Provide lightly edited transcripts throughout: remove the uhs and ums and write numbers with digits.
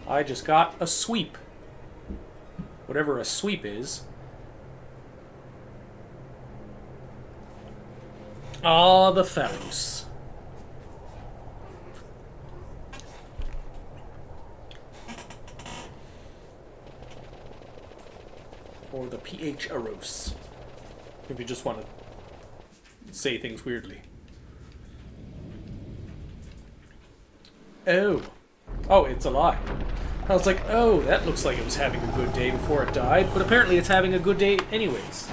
I just got a sweep. Whatever a sweep is. Ah, the Thanos. Or the PH Aros. If you just want to say things weirdly. Oh. Oh, it's alive. I was like, oh, that looks like it was having a good day before it died, but apparently it's having a good day anyways.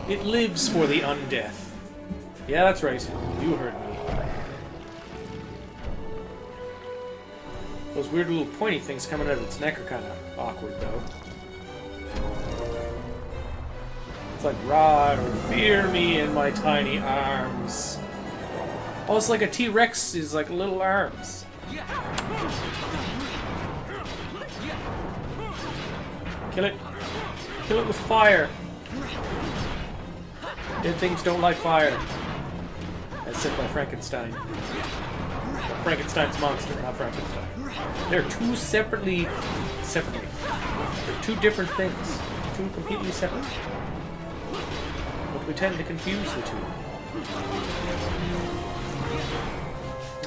It lives for the undeath. Yeah, that's right. You heard me. Those weird little pointy things coming out of its neck are kind of awkward, though. It's like, rod or fear me in my tiny arms. Oh, it's like a T-Rex is like little arms. Kill it. Kill it with fire. Dead things don't like fire. As said by Frankenstein. Frankenstein's monster, not Frankenstein. They're two separately... They're two different things. Two completely separate. But we tend to confuse the two.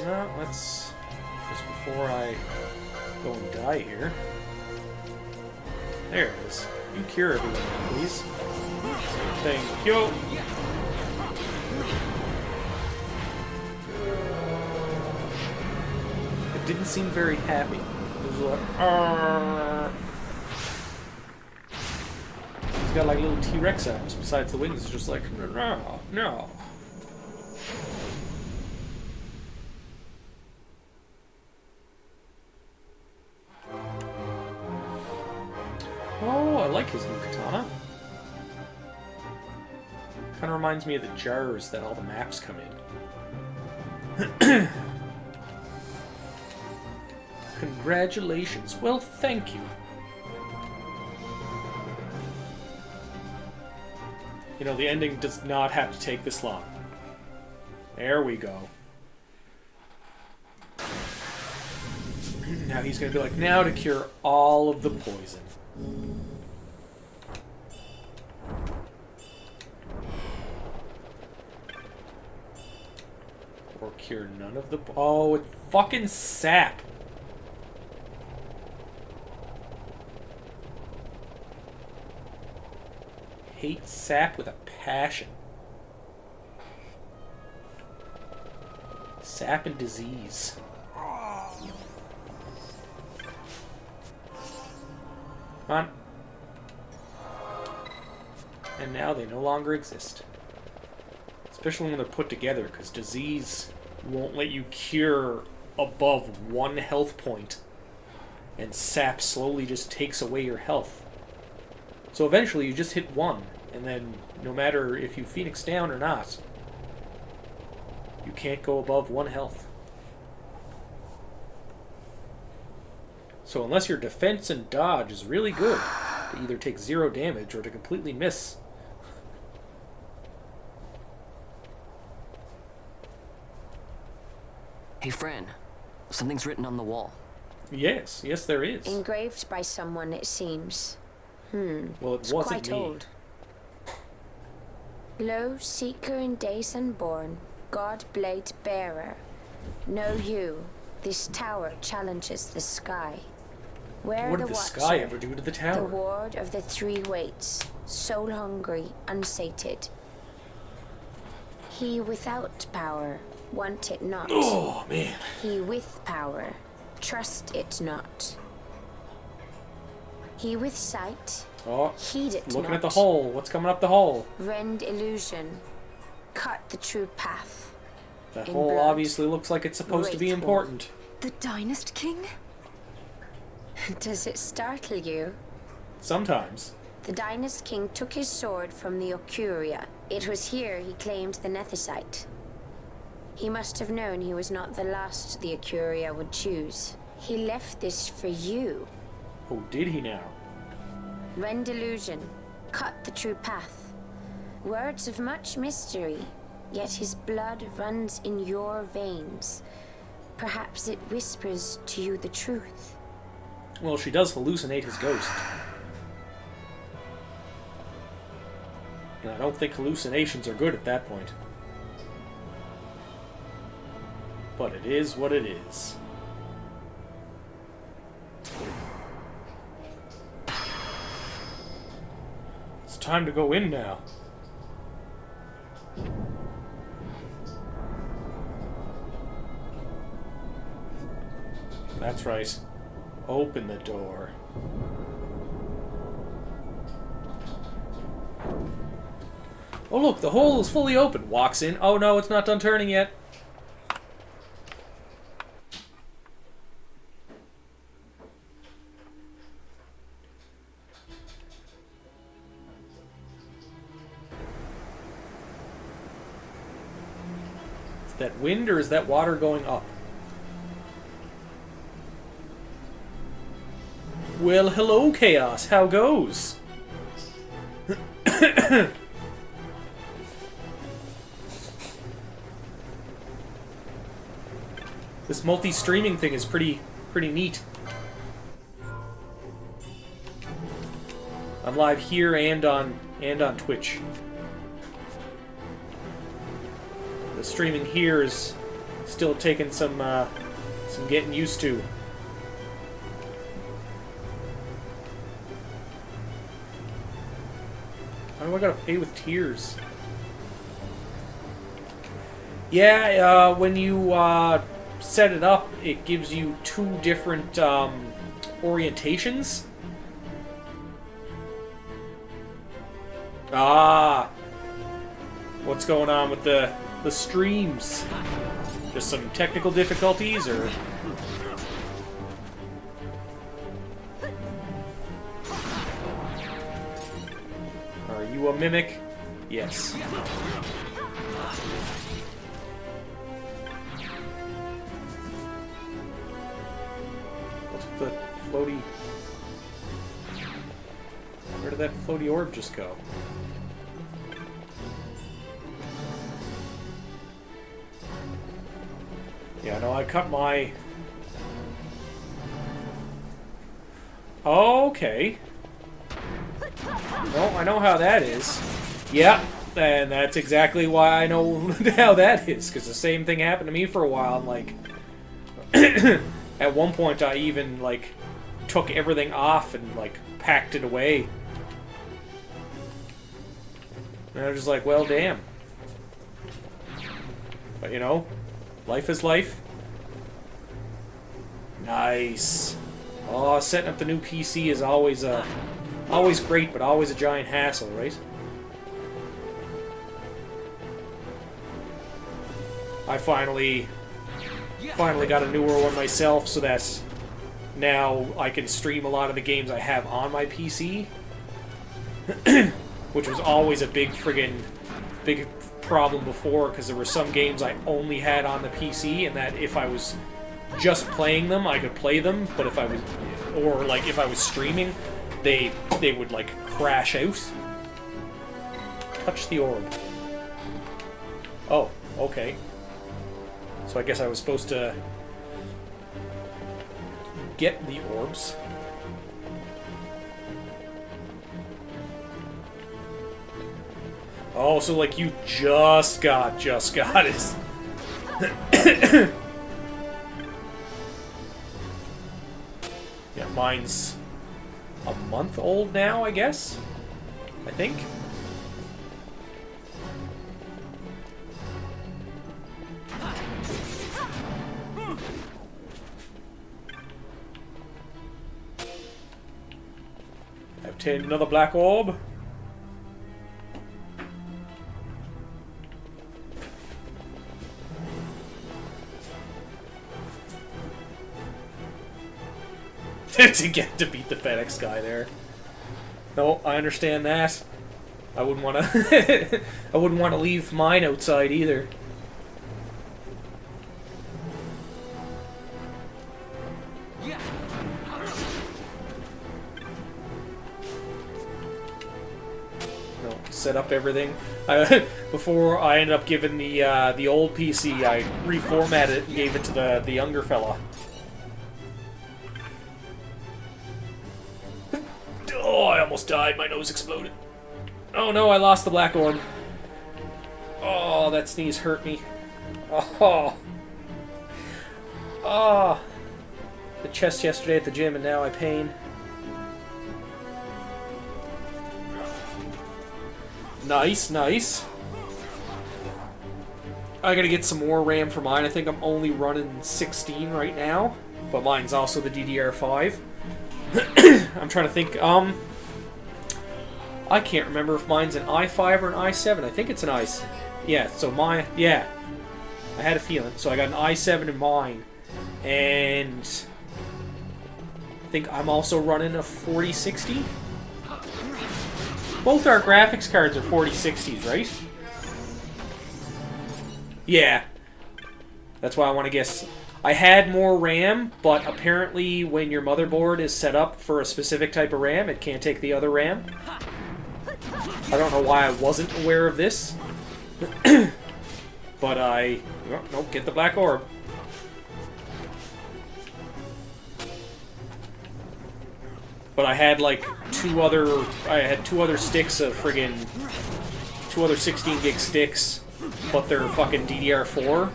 Well, let's... Just before I go and die here... There it is. You cure everyone, please. Thank you. It didn't seem very happy. It was like, argh. He's got like little T-Rex arms besides the wings. It's just like, no, no. Oh, I like his new katana. Kind of reminds me of the jars that all the maps come in. Congratulations. Well, thank you. You know, the ending does not have to take this long. There we go. Now he's going to be like, now to cure all of the poison. Or cure none of the... Oh, it's fucking sap. Hate sap with a passion. Sap and disease. Come on. And now they no longer exist. Especially when they're put together, because disease won't let you cure above 1 health point, and sap slowly just takes away your health. So eventually you just hit 1, and then no matter if you Phoenix down or not, you can't go above 1 health. So unless your defense and dodge is really good, to either take 0 damage or to completely miss. Hey, Fran. Something's written on the wall. Yes, yes there is. Engraved by someone, it seems. Well, it It's wasn't quite me. old. Lo, seeker in days unborn, God blade bearer. Know you, this tower challenges the sky. Where What the did the watcher, sky ever do to the the tower? ward of the 3 weights, soul hungry, unsated. He without power, want it not. Oh, man. He with power, trust it not. He with sight, Oh, heed it looking not. at the hole. What's coming up the hole? Rend illusion, cut the true path. That In hole blood, obviously looks like it's supposed to be wraithful. important. The Dynast King? Does it startle you? Sometimes. The Dynast King took his sword from the Ocuria. It was here he claimed the Nethicite. He must have known he was not the last the Ocuria would choose. He left this for you. Oh, did he now? Rend illusion, cut the true path. Words of much mystery, yet his blood runs in your veins. Perhaps it whispers to you the truth. Well, she does hallucinate his ghost. And I don't think hallucinations are good at that point. But it is what it is. It's time to go in now. That's right. Open the door. Oh look, the hole is fully open. Walks in. Oh no, it's not done turning yet. Is that wind or is that water going up? Well, hello, Chaos. How goes? This multi-streaming thing is pretty neat. I'm live here and on Twitch. The streaming here is still taking some getting used to. Why do I gotta pay with tears? Yeah, when you set it up, it gives you two different orientations. Ah, what's going on with the streams? Just some technical difficulties, or? Are you a mimic? Yes. What's with the floaty? Where did that floaty orb just go? Yeah, no, I cut my... Okay. No, I know how that is. Yep, and that's exactly why I know how that is, because the same thing happened to me for a while. I'm like... At one point, I even, like, took everything off and, like, packed it away. And I was just like, well, damn. But, you know, life is life. Nice. Oh, setting up the new PC is always always great, but always a giant hassle, right? I finally got a newer one myself, so that now I can stream a lot of the games I have on my PC, which was always a big problem before, because there were some games I only had on the PC, and that if I was just playing them, I could play them, but if I was, or like if I was streaming, they would like crash out. Touch the orb. Oh, okay. So I guess I was supposed to get the orbs. Oh, so like you just got it. Yeah, mine's a month old now, I guess. I think. I obtained another black orb. to beat the FedEx guy there. No, I understand that. I wouldn't want to. I wouldn't want to leave mine outside either. No, set up everything. Before I ended up giving the old PC, I reformatted it and gave it to the younger fella. Oh, I almost died. My nose exploded. Oh no, I lost the black orb. Oh, that sneeze hurt me. Oh. Oh. The chest yesterday at the gym, and now I pain. Nice, nice. I gotta get some more RAM for mine. I think I'm only running 16 right now, but mine's also the DDR5. I'm trying to think, I can't remember if mine's an i5 or an i7. I think it's an i7. Yeah, so mine, yeah. I had a feeling. So I got an i7 in mine, and I think I'm also running a 4060. Both our graphics cards are 4060s, right? Yeah. That's why I want to guess. I had more RAM, but apparently when your motherboard is set up for a specific type of RAM, it can't take the other RAM. I don't know why I wasn't aware of this. But I... Oh, nope, get the black orb. But I had like two other sticks of friggin... 2 other 16 gig sticks, but they're fucking DDR4,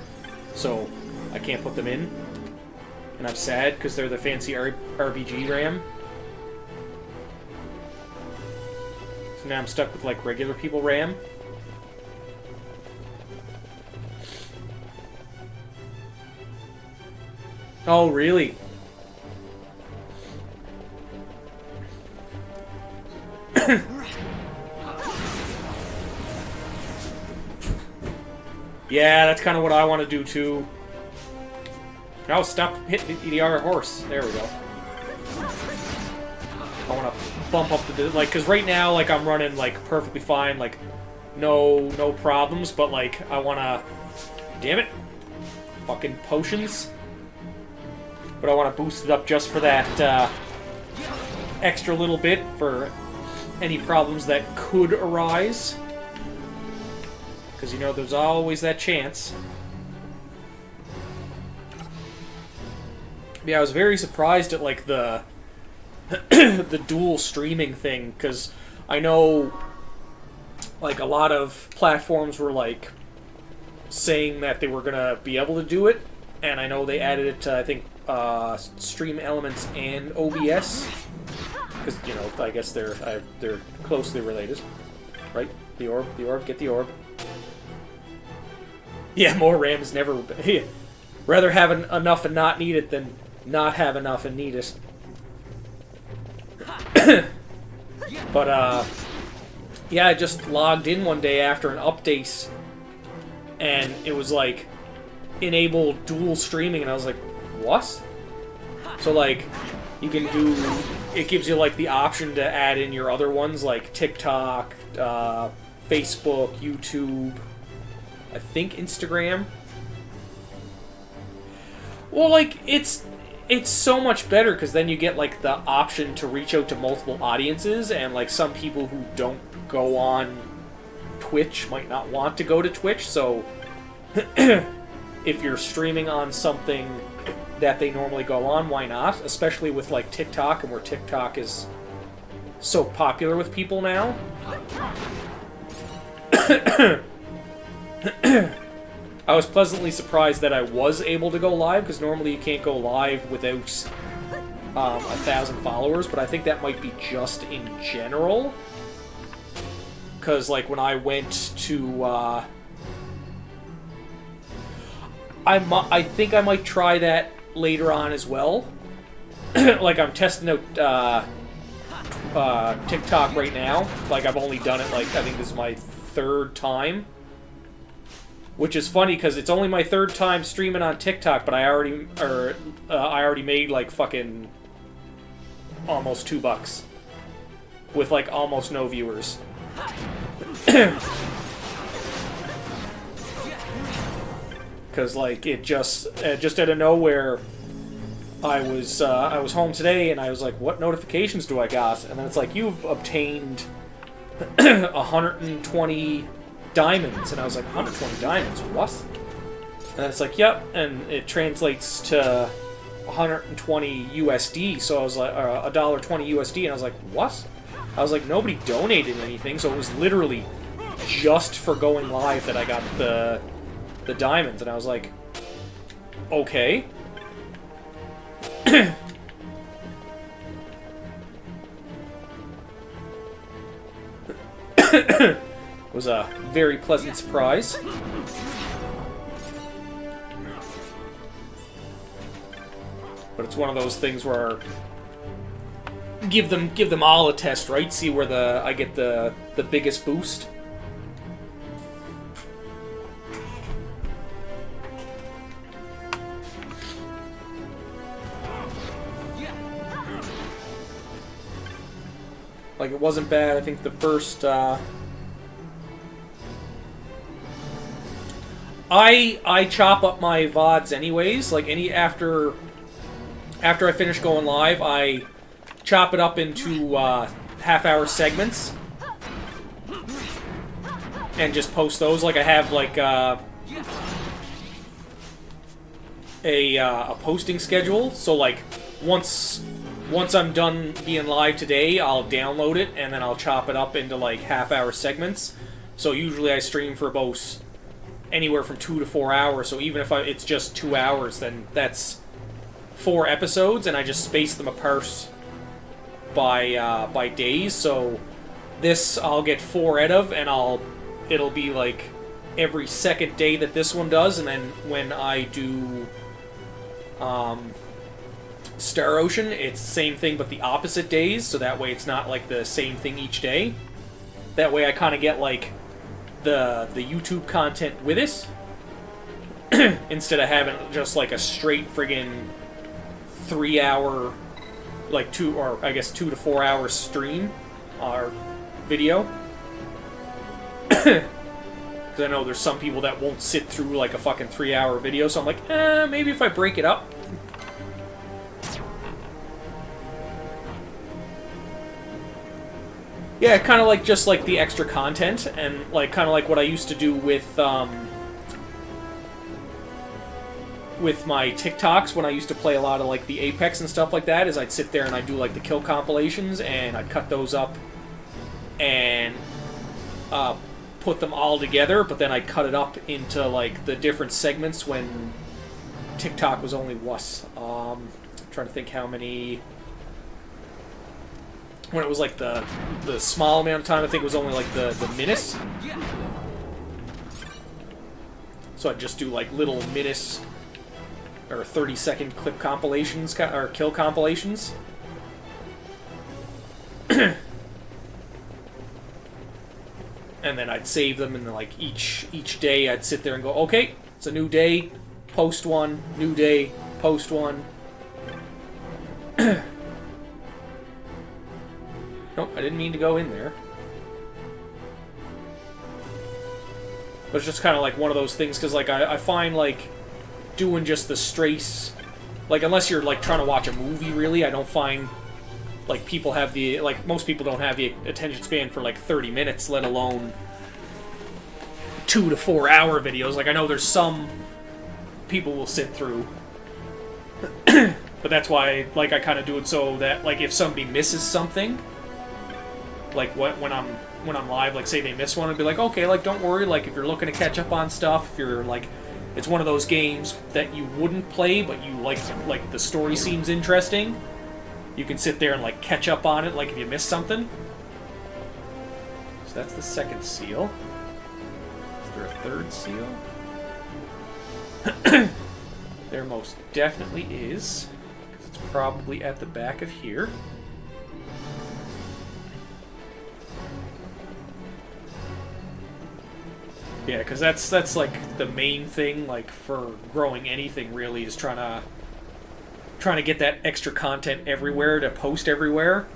so I can't put them in. And I'm sad, because they're the fancy RBG RAM. So now I'm stuck with like regular people RAM. Oh, really? Yeah, that's kind of what I want to do too. Now stop hitting the EDR horse. There we go. I want to bump up the like, because right now like I'm running like perfectly fine, like no problems, but like I want to, damn it, fucking potions. But I want to boost it up just for that extra little bit for any problems that could arise. Because, you know, there's always that chance. Yeah, I was very surprised at, like, the the dual streaming thing, because I know, like, a lot of platforms were, like, saying that they were going to be able to do it, and I know they added it to, I think, Stream Elements and OBS, because, you know, I guess they're closely related, right? The orb, get the orb. Yeah, more RAM is never... Rather have enough and not need it than not have enough and need it. But, yeah, I just logged in one day after an update, and it was like, enable dual streaming, and I was like, what? So, like, you can do... It gives you, like, the option to add in your other ones, like TikTok, Facebook, YouTube... I think Instagram. Well, like, it's so much better, because then you get, like, the option to reach out to multiple audiences, and, like, some people who don't go on Twitch might not want to go to Twitch, so if you're streaming on something that they normally go on, why not? Especially with, like, TikTok, and where TikTok is so popular with people now. I was pleasantly surprised that I was able to go live, because normally you can't go live without 1,000 followers, but I think that might be just in general. Because, like, when I went to, I think I might try that later on as well. Like, I'm testing out TikTok right now. Like, I've only done it, like, I think this is my 3rd time. Which is funny, because it's only my 3rd time streaming on TikTok, but I already made, like, fucking almost $2. With, like, almost no viewers. Because, like, it just out of nowhere, I was home today, and I was like, what notifications do I got? And then it's like, you've obtained 120 diamonds. And I was like, 120 diamonds? What? And it's like, yep. And it translates to 120 USD. So I was like, $1.20 USD. And I was like, what? I was like, nobody donated anything. So it was literally just for going live that I got the diamonds. And I was like, okay. Was a very pleasant surprise. But it's one of those things where give them all a test, right? See where I get the biggest boost. Like, it wasn't bad. I think the first I chop up my VODs anyways. Like, after I finish going live, I chop it up into half-hour segments and just post those. Like, I have like a posting schedule. So like once I'm done being live today, I'll download it and then I'll chop it up into like half-hour segments. So usually I stream for about anywhere from 2 to 4 hours. So even if it's just 2 hours, then that's 4 episodes, and I just space them apart by days. So this I'll get 4 out of, and it'll be like every second day that this one does, and then when I do Star Ocean, it's the same thing but the opposite days, so that way it's not like the same thing each day. That way I kind of get like the YouTube content with it instead of having just like a straight friggin' 3 hour, like 2 to 4 hour stream or video. Because I know there's some people that won't sit through like a fucking 3 hour video, so I'm like, maybe if I break it up. Yeah, kind of like just like the extra content, and like kind of like what I used to do with my TikToks when I used to play a lot of like the Apex and stuff like that, is I'd sit there and I'd do like the kill compilations, and I'd cut those up and put them all together, but then I'd cut it up into like the different segments when TikTok was only I'm trying to think how many. When it was like the small amount of time, I think it was only like the minutes. So I'd just do like little minutes or 30-second clip compilations or kill compilations. And then I'd save them, and then like each day I'd sit there and go, okay, it's a new day, post one, new day, post one. Nope, I didn't mean to go in there. But it's just kind of like one of those things, because like I find like doing just the straight, like unless you're like trying to watch a movie, really, I don't find like people have the, like most people don't have the attention span for like 30 minutes, let alone 2 to 4 hour videos. Like I know there's some people will sit through. But that's why like I kind of do it so that like if somebody misses something, like when I'm live, like say they miss one, I'd be like, okay, like don't worry, like if you're looking to catch up on stuff, if you're like, it's one of those games that you wouldn't play but you like the story seems interesting, you can sit there and like catch up on it, like if you missed something. So that's the second seal. Is there a third seal? There most definitely is, because it's probably at the back of here. Yeah, because that's like the main thing, like for growing anything really, is trying to get that extra content everywhere to post everywhere.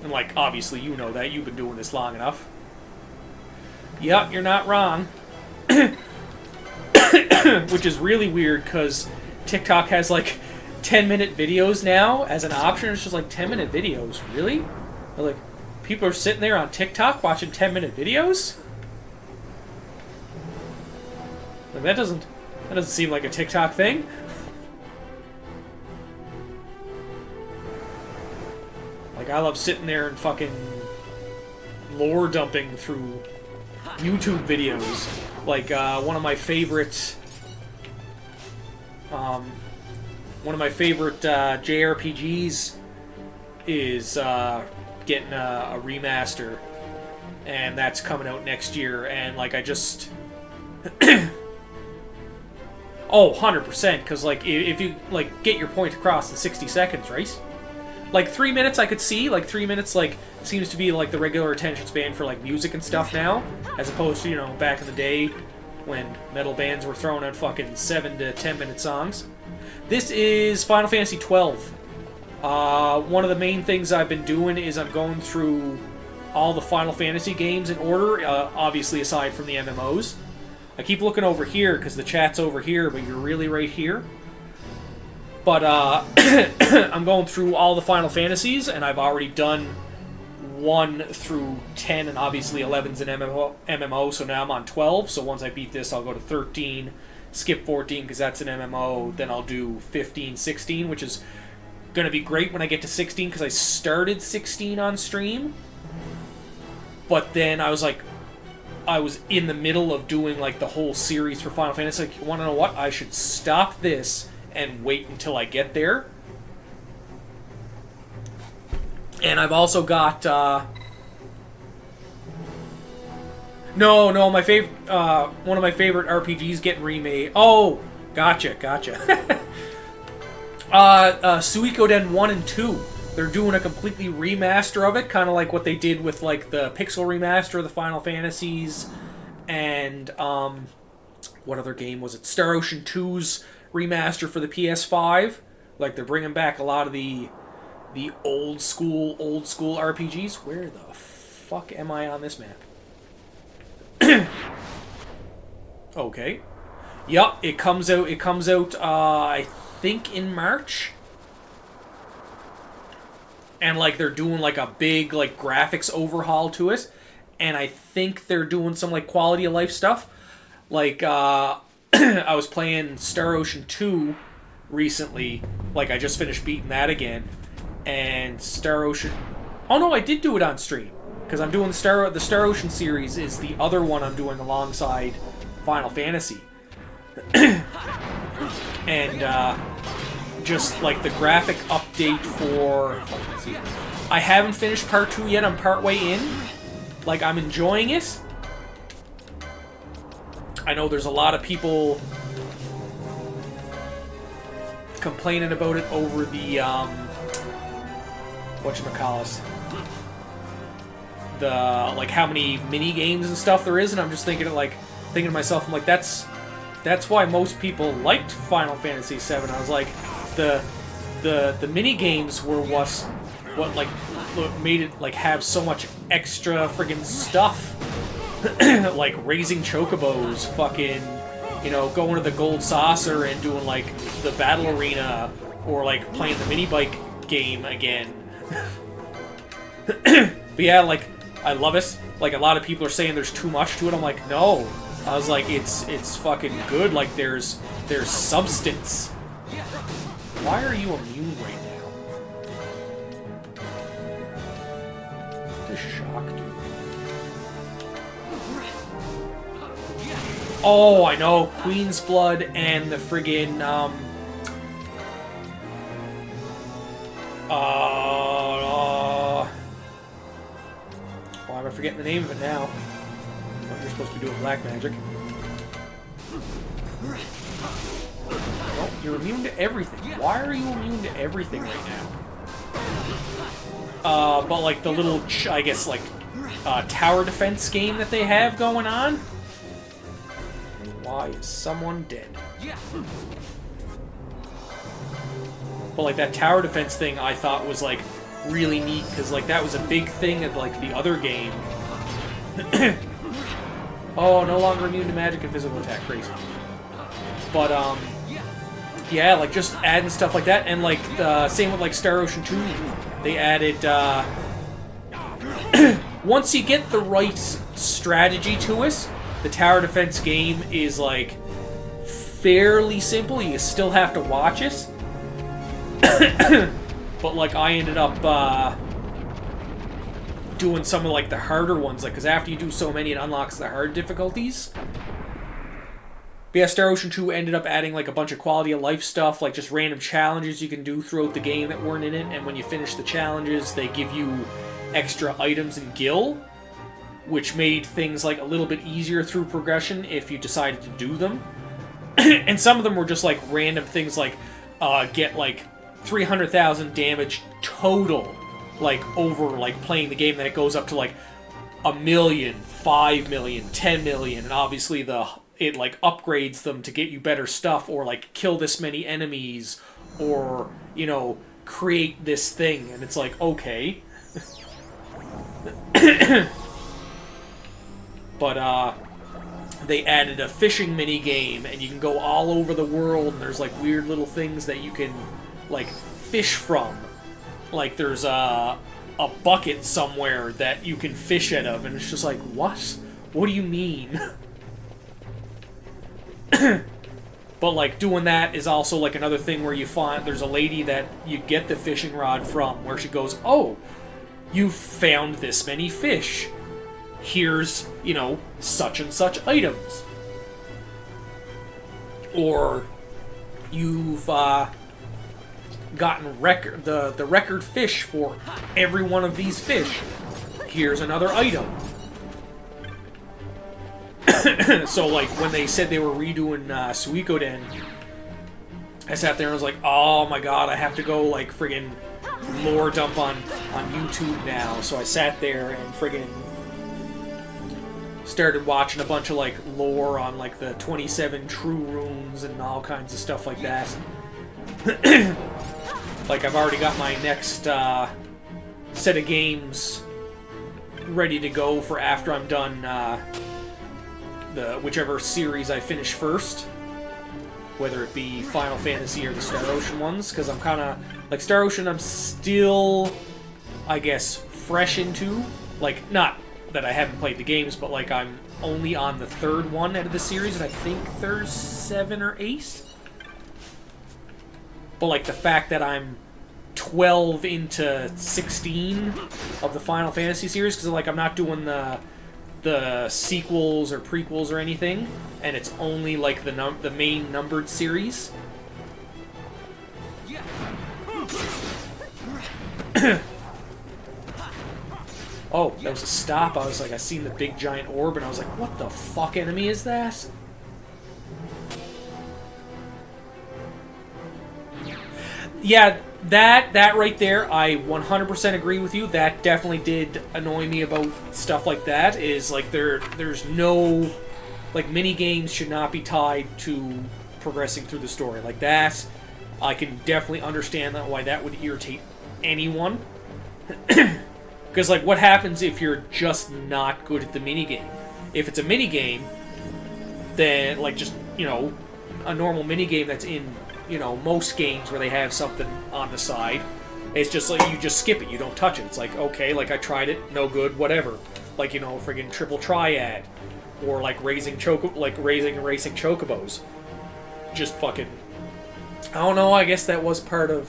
And like obviously you know that, you've been doing this long enough. Yep, you're not wrong. Which is really weird because TikTok has like 10-minute videos now as an option. It's just like 10-minute videos, really? Like People are sitting there on TikTok watching 10-minute videos? Like, that doesn't seem like a TikTok thing. Like, I love sitting there and fucking lore dumping through YouTube videos. Like, one of my favorite JRPGs is getting a remaster, and that's coming out next year. And like, I just oh, 100%, because like, if you like get your point across in 60 seconds, right? Like 3 minutes I could see, like 3 minutes like seems to be like the regular attention span for like music and stuff now, as opposed to, you know, back in the day when metal bands were throwing out fucking 7 to 10 minute songs. This is Final Fantasy XII. One of the main things I've been doing is I'm going through all the Final Fantasy games in order, obviously aside from the MMOs. I keep looking over here because the chat's over here, but you're really right here. But I'm going through all the Final Fantasies, and I've already done 1 through 10, and obviously 11's an MMO, so now I'm on 12. So once I beat this, I'll go to 13, skip 14 because that's an MMO, then I'll do 15, 16, which is going to be great when I get to 16 because I started 16 on stream. But then I was like, I was in the middle of doing like the whole series for Final Fantasy. Like, you want to know what? I should stop this and wait until I get there. And I've also got my favorite one of my favorite RPGs getting remade. Oh, gotcha. Suikoden 1 and 2. They're doing a completely remaster of it, kind of like what they did with like the pixel remaster of the Final Fantasies, and what other game was it? Star Ocean 2's remaster for the PS5. Like, they're bringing back a lot of the old school RPGs. Where the fuck am I on this map? Okay. Yup, it comes out I think in March. And like, they're doing like a big like graphics overhaul to it, and I think they're doing some like quality of life stuff. Like, I was playing Star Ocean 2 recently. Like, I just finished beating that again. And Star Ocean... Oh no, I did do it on stream. Because I'm doing the Star Ocean series is the other one I'm doing alongside Final Fantasy. And, just, like, the graphic update for... I haven't finished part 2 yet. I'm partway in. Like, I'm enjoying it. I know there's a lot of people complaining about it over the, whatchamacallit, the, like, how many mini games and stuff there is, and I'm just thinking to myself, I'm like, that's why most people liked Final Fantasy VII. I was like, the mini games were what like made it like have so much extra friggin' stuff. Like raising chocobos, fucking, you know, going to the Gold Saucer and doing like the battle arena, or like playing the mini bike game again. But yeah, like, I love it. Like, a lot of people are saying there's too much to it. I'm like, no. I was like, it's fucking good. Like, there's substance. Why are you immune right now? The shock, dude. Oh, I know. Queen's Blood and the friggin', why am I forgetting the name of it now? Oh, you're supposed to be doing black magic. Well, you're immune to everything. Why are you immune to everything right now? But like the little, I guess, like, tower defense game that they have going on? Why is someone dead? But like, that tower defense thing I thought was like really neat, because like that was a big thing of like the other game. Oh, no longer immune to magic and physical attack. Crazy. But yeah, like just adding stuff like that, and like same with like Star Ocean 2. They added once you get the right strategy to it, the tower defense game is, like, fairly simple. You still have to watch it. But, like, I ended up, doing some of, like, the harder ones, like, because after you do so many, it unlocks the hard difficulties. But yeah, Star Ocean 2 ended up adding, like, a bunch of quality of life stuff, like just random challenges you can do throughout the game that weren't in it, and when you finish the challenges, they give you extra items and gil, which made things, like, a little bit easier through progression if you decided to do them. And some of them were just, like, random things like, get, like, 300,000 damage total, like, over, like, playing the game, then it goes up to, like, 1 million, 5 million, 10 million, and obviously it, like, upgrades them to get you better stuff, or, like, kill this many enemies, or, you know, create this thing, and it's like, okay. But, they added a fishing mini game, and you can go all over the world, and there's, like, weird little things that you can, like, fish from. Like, there's a bucket somewhere that you can fish out of, and it's just like, what? What do you mean? But, like, doing that is also, like, another thing where you find there's a lady that you get the fishing rod from, where she goes, oh, you've found this many fish. Here's, you know, such and such items. Or you've gotten the record fish for every one of these fish. Here's another item. So, like, when they said they were redoing Suikoden, I sat there and was like, oh my god, I have to go, like, friggin' lore dump on YouTube now. So I sat there and friggin' started watching a bunch of, like, lore on, like, the 27 true runes and all kinds of stuff like that. Like, I've already got my next set of games ready to go for after I'm done whichever series I finish first. Whether it be Final Fantasy or the Star Ocean ones, because I'm kind of... Like, Star Ocean I'm still, I guess, fresh into. Like, not that I haven't played the games, but, like, I'm only on the third one out of the series, and I think there's 7 or 8. But, like, the fact that I'm 12 into 16 of the Final Fantasy series, because, like, I'm not doing the sequels or prequels or anything, and it's only, like, the main numbered series. Oh, that was a stop. I was like, I seen the big giant orb, and I was like, what the fuck enemy is that? Yeah, that right there, I 100% agree with you. That definitely did annoy me about stuff like that, is, like, there's no... Like, mini-games should not be tied to progressing through the story. Like, that, I can definitely understand why that would irritate anyone. Because, like, what happens if you're just not good at the minigame? If it's a minigame, then, like, just, you know, a normal minigame that's in, you know, most games where they have something on the side, it's just like, you just skip it, you don't touch it. It's like, okay, like, I tried it, no good, whatever. Like, you know, friggin' Triple Triad. Or, like, raising and racing chocobos. Just fucking... I don't know, I guess that was part of,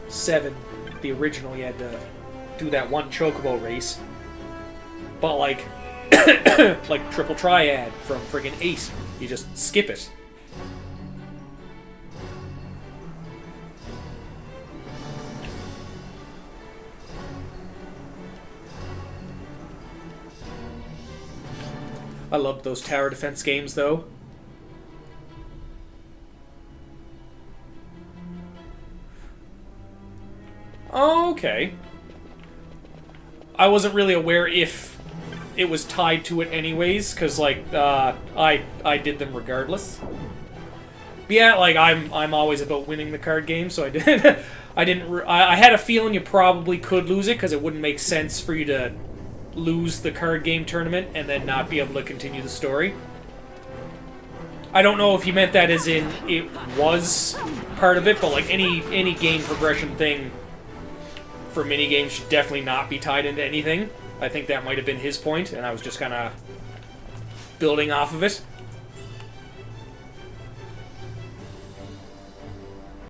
7, the original. You had to do that one chocobo race. But, like, like Triple Triad from friggin' Ace, you just skip it. I loved those tower defense games, though. Okay. I wasn't really aware if it was tied to it anyways, because, like, I did them regardless. But yeah, like, I'm always about winning the card game, so I did. I had a feeling you probably could lose it, because it wouldn't make sense for you to lose the card game tournament and then not be able to continue the story. I don't know if he meant that as in it was part of it, but, like, any game progression thing for minigames should definitely not be tied into anything. I think that might have been his point, and I was just kind of building off of it.